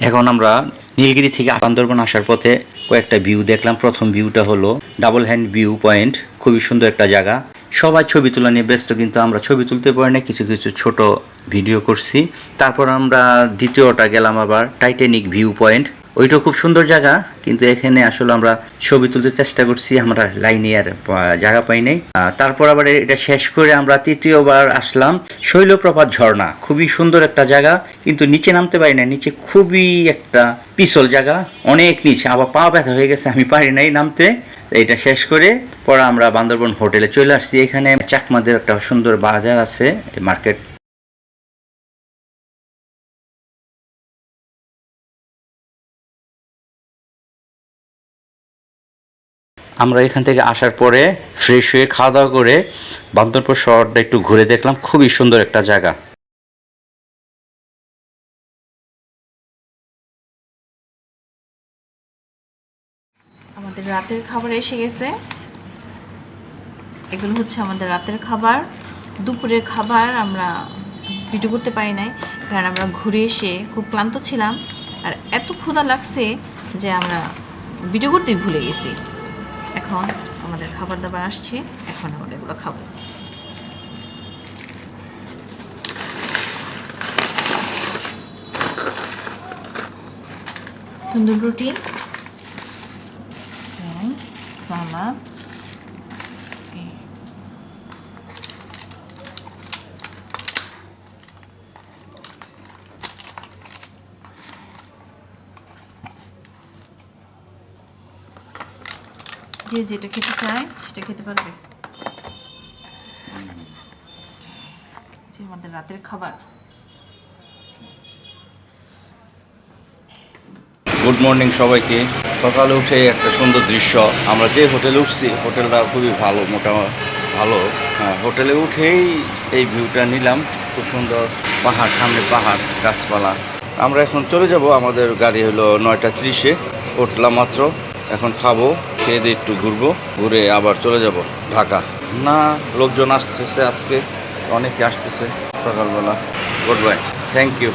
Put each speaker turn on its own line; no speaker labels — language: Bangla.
এখন আমরা নীলগিরি থেকে বান্দরবান আসার পথে কয়েকটা ভিউ দেখলাম। প্রথম ভিউটা হলো ডাবল হ্যান্ড ভিউ পয়েন্ট, খুবই সুন্দর একটা জায়গা। সবাই ছবি তোলা নিয়ে ব্যস্ত, কিন্তু আমরা ছবি তুলতে পারি না, কিছু কিছু ছোট ভিডিও করছি। তারপর আমরা দ্বিতীয়টা গেলাম আবার টাইটানিক ভিউ পয়েন্ট। ওইটা খুব সুন্দর জায়গা, কিন্তু এখানে আসলে আমরা ছবি তুলতে চেষ্টা করছি, আমরা লাইনে আর জায়গা পাই নাই। তারপর আবার এটা শেষ করে আমরা তৃতীয়বার আসলাম শৈলপ্রপাত ঝর্ণা। খুবই সুন্দর একটা জায়গা, কিন্তু নিচে নামতে পারি না, নিচে খুবই একটা পিছল জায়গা, অনেক নিচে, আবার পা ব্যথা হয়ে গেছে, আমি পারি নাই নামতে। এটা শেষ করে পরে আমরা বান্দরবন হোটেলে চলে আসছি। এখানে চাকমাদের একটা সুন্দর বাজার আছে, মার্কেট। আমরা এখান থেকে আসার পরে ফ্রেশ হয়ে খাওয়া দাওয়া করে বান্দরপুর শহরটা একটু ঘুরে দেখলাম, খুবই সুন্দর একটা জায়গা।
আমাদের রাতের খাবার এসে গেছে। এগুলো হচ্ছে আমাদের রাতের খাবার। দুপুরের খাবার আমরা ভিডিও করতে পারি নাই, কারণ আমরা ঘুরে এসে খুব ক্লান্ত ছিলাম আর এত ক্ষুধা লাগছে যে আমরা ভিডিও করতেই ভুলে গেছি। এখন আমাদের খাবার দাবার আসছে, এখন আমরা এগুলো খাবো। তন্দুর রুটি, সালাদ, যে যেটা খেতে চায় সেটা খেতে পারবে। যে আমাদের রাতের খাবার।
গুড মর্নিং সবাইকে। সকালে উঠে একটা সুন্দর দৃশ্য। আমরা যে হোটেলে উঠছি, হোটেলটা খুবই ভালো, ভালো। হ্যাঁ, হোটেলে উঠেই এই ভিউটা নিলাম, খুব সুন্দর পাহাড়, সামনে পাহাড়, গাছপালা। আমরা এখন চলে যাব, আমাদের গাড়ি হলো 9:30-এ, উঠলাম মাত্র। এখন খাবো, খেয়ে দিয়ে একটু ঘুরবো, ঘুরে আবার চলে যাব ঢাকা। না, লোকজন আসতেছে আজকে, অনেকে আসতেছে সকালবেলা। Good bye, thank you.